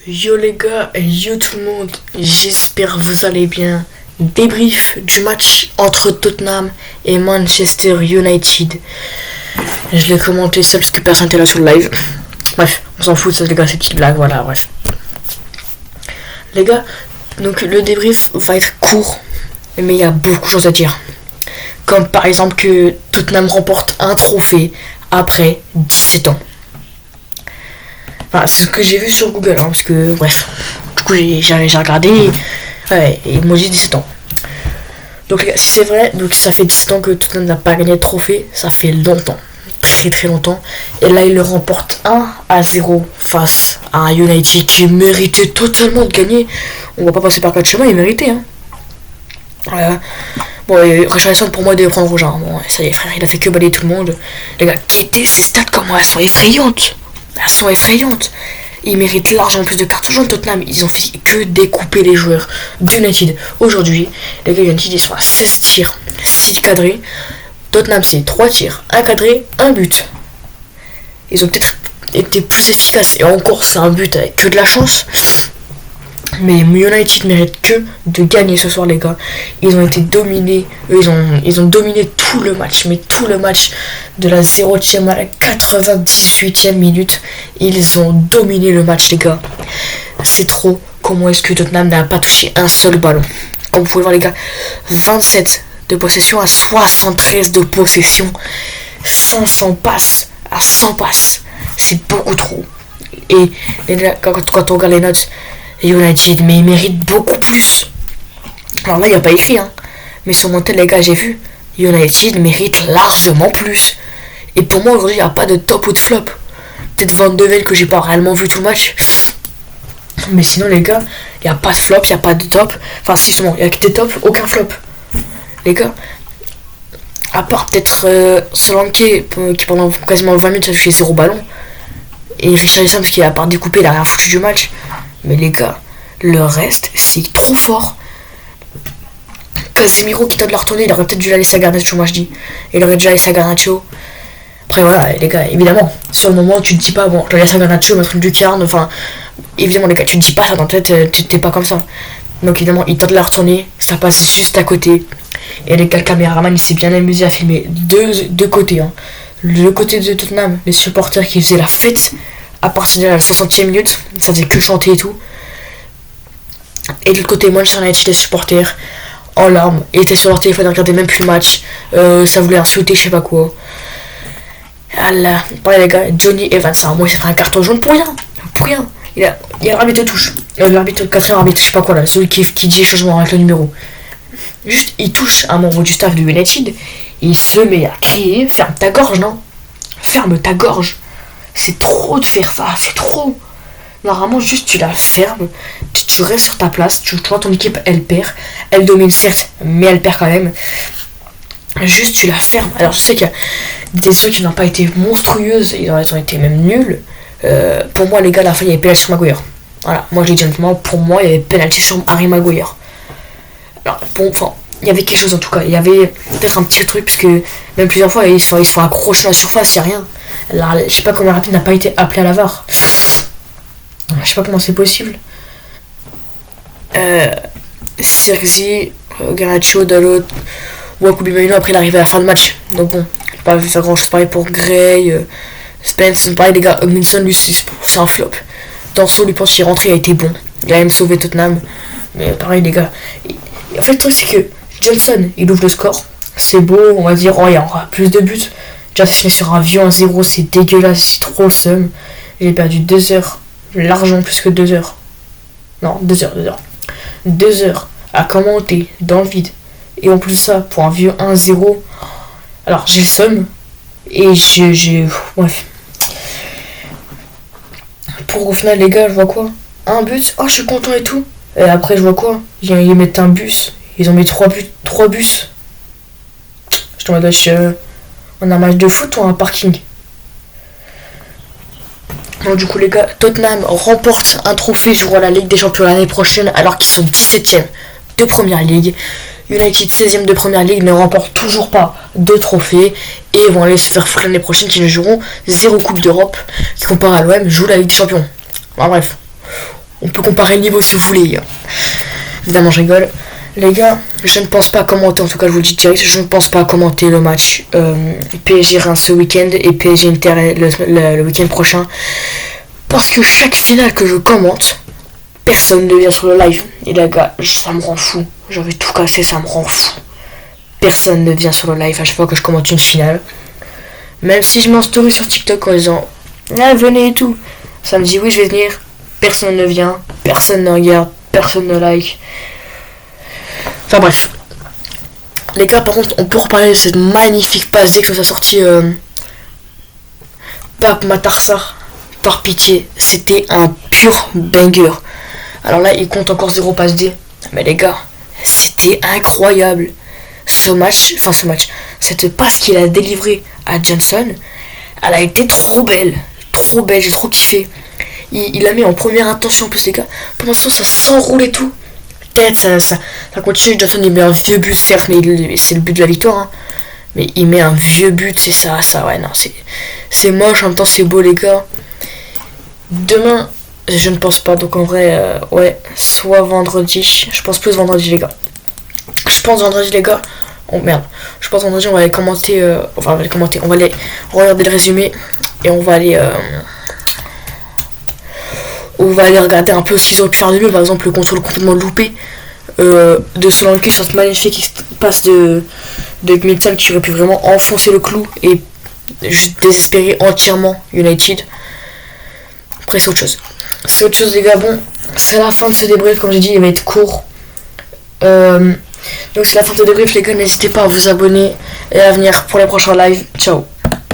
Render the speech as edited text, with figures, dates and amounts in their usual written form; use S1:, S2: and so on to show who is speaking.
S1: Yo les gars, yo tout le monde, j'espère que vous allez bien. Débrief du match entre Tottenham et Manchester United. Je l'ai commenté seul parce que personne n'était là sur le live. Bref, on s'en fout de ça les gars, c'est une petite blague, voilà, bref. Les gars, donc le débrief va être court, mais il y a beaucoup de choses à dire. Comme par exemple que Tottenham remporte un trophée après 17 ans. Enfin, c'est ce que j'ai vu sur Google, hein, parce que, bref. Du coup, j'ai regardé, ouais, et moi j'ai 17 ans. Donc, les gars, si c'est vrai, donc ça fait 17 ans que Tottenham n'a pas gagné de trophée, ça fait longtemps. Très très longtemps. Et là, il le remporte 1-0 face à un United qui méritait totalement de gagner. On va pas passer par quatre chemins, il méritait, hein. Bon, Richarlison pour moi devait prendre rouge, hein. Bon, ça y est, frère, il a fait que balayer tout le monde. Les gars, quittez ces stats comme moi, elles sont effrayantes. Elles sont effrayantes. Ils méritent largement plus de cartons jaunes. Tottenham, ils ont fait que découper les joueurs d'United. Aujourd'hui, les gars United, ils sont à 16 tirs, 6 cadrés. Tottenham, c'est 3 tirs, 1 cadré, 1 but. Ils ont peut-être été plus efficaces. Et encore, c'est un but avec que de la chance. Mais United mérite que de gagner ce soir, les gars. Ils ont été dominés. Ils ont dominé tout le match. Mais tout le match, de la 0e à la 98e minute, ils ont dominé le match, les gars. C'est trop. Comment est-ce que Tottenham n'a pas touché un seul ballon? Comme vous pouvez voir, les gars, 27 de possession à 73 de possession. 500 passes à 100 passes. C'est beaucoup trop. Et quand on regarde les notes, United, mais il mérite beaucoup plus. Alors là, il n'y a pas écrit, hein. Mais sur mon tel, les gars, j'ai vu. United mérite largement plus. Et pour moi, aujourd'hui, il n'y a pas de top ou de flop. Peut-être Van de Ven que j'ai pas réellement vu tout le match. Mais sinon, les gars, il n'y a pas de flop, il n'y a pas de top. Enfin, si, justement, il n'y a que des tops, aucun flop. Les gars, à part peut-être Solanke, qui pendant quasiment 20 minutes a touché 0 ballon. Et Richarlison, parce qu'il a pas découpé, il a rien foutu du match. Mais les gars, le reste, c'est trop fort. Casemiro qui tente de la retourner, il aurait peut-être dû la laisser à Garnacho, moi je dis. Il aurait dû la laisser à Garnacho. Après voilà, les gars, évidemment, sur le moment, tu te dis pas, bon, je la laisse à Garnacho, mettre une lucarne, enfin, évidemment, les gars, tu te dis pas ça dans ta tête, tu t'es pas comme ça. Donc évidemment, il tente de la retourner, ça passe juste à côté. Et les gars, le caméraman, il s'est bien amusé à filmer deux côtés, hein. Le côté de Tottenham, les supporters qui faisaient la fête. À partir de la 60e minute, ça faisait que chanter et tout. Et de l'autre côté, Manchester United, les supporters en larmes, étaient sur leur téléphone, ils regardaient même plus le match. Ça voulait insulter, je sais pas quoi. Allah, pareil les gars, Johnny Evans, hein, moi il s'est pris un carton jaune pour rien. Pour rien. Il y a l'arbitre de touche. L'arbitre, le quatrième arbitre, je sais pas quoi là, celui qui dit changement avec le numéro. Juste, il touche un membre du staff de United, il se met à crier, ferme ta gorge, non? Ferme ta gorge. C'est trop de faire ça, c'est trop. Normalement, juste tu la fermes, tu restes sur ta place, tu vois ton équipe, elle perd, elle domine certes, mais elle perd quand même. Juste tu la fermes. Alors je sais qu'il y a des décisions qui n'ont pas été monstrueuses, ils ont été même nuls. Pour moi, les gars, à la fin, il y avait pénalty sur Maguire. Voilà, moi je l'ai dit honnêtement, pour moi, il y avait pénalty sur Harry Maguire. Alors, enfin, il y avait quelque chose en tout cas, il y avait peut-être un petit truc, parce que même plusieurs fois, ils se sont accrochés à la surface, il n'y a rien. Alors, je sais pas comment l'arbitre n'a pas été appelé à la VAR. Je sais pas comment c'est possible. Sergi, Garnacho, Dalot, Wakubi Maino, après il arrive à la fin de match. Donc bon, j'ai pas vu faire grand chose. Pareil pour Gray, Spence, pareil les gars, Hugminson, lui c'est un flop. Danso, lui pense qu'il est rentré, il a été bon. Il a même sauvé Tottenham. Mais pareil les gars. En fait le truc c'est que Johnson, il ouvre le score. C'est beau, on va dire, oh il y aura plus de buts. Déjà c'est fini sur un vieux 1-0, c'est dégueulasse, c'est trop le seum. J'ai perdu 2 heures. Largement plus que 2 heures. Non, 2 heures. 2 heures à commenter dans le vide. Et en plus de ça, pour un vieux 1-0. Alors, j'ai le seum. Et j'ai. Bref. Pour au final, les gars, je vois quoi? Un but. Oh, je suis content et tout. Et après, je vois quoi? Ils mettent un bus. Ils ont mis 3 buts. 3 bus. Je te mode, on a un match de foot ou un parking? Donc du coup les gars, Tottenham remporte un trophée jouant à la Ligue des Champions l'année prochaine alors qu'ils sont 17ème de Première Ligue. United 16ème de Première Ligue ne remporte toujours pas de trophée et vont aller se faire foutre l'année prochaine qui ne joueront 0 Coupe d'Europe qui comparé à l'OM joue la Ligue des Champions. Enfin, bref, On peut comparer le niveau si vous voulez. Évidemment, je rigole. Les gars, je ne pense pas commenter, en tout cas je vous le dis direct, je ne pense pas commenter le match PSG Reims ce week-end et PSG Inter le week-end prochain. Parce que chaque finale que je commente, personne ne vient sur le live. Et les gars, ça me rend fou. J'avais tout cassé, ça me rend fou. Personne ne vient sur le live à chaque fois que je commente une finale. Même si je mets en story sur TikTok en disant ah, venez et tout. Ça me dit oui, je vais venir. Personne ne vient, personne ne regarde, personne ne like. Enfin bref. Les gars, par contre, on peut reparler de cette magnifique passe D que nous a sorti Pape Matar Sarr. Par pitié, c'était un pur banger. Alors là, il compte encore 0 passe D. Mais les gars, c'était incroyable. Ce match, cette passe qu'il a délivrée à Johnson, elle a été trop belle, j'ai trop kiffé. Il l'a mis en première intention en plus les gars. Pendant ce temps, ça s'enroule et tout. Tête, ça continue. Johnson il met un vieux but certes, mais c'est le but de la victoire. Hein. Mais il met un vieux but, c'est ça, ouais, non, c'est moche, en même temps c'est beau les gars. Demain, je ne pense pas, donc en vrai, ouais, soit vendredi. Je pense plus vendredi les gars. Je pense vendredi les gars. Oh merde. Je pense vendredi on va aller commenter. On va aller regarder le résumé. Et on va aller regarder un peu ce qu'ils ont pu faire de mieux. Par exemple le contrôle complètement loupé de Solanke sur cette magnifique passe de Milton qui aurait pu vraiment enfoncer le clou et juste désespérer entièrement United. Après c'est autre chose. C'est autre chose les gars. Bon, c'est la fin de ce débrief, comme j'ai dit, il va être court. Donc c'est la fin de ce débrief les gars, n'hésitez pas à vous abonner et à venir pour les prochains lives. Ciao.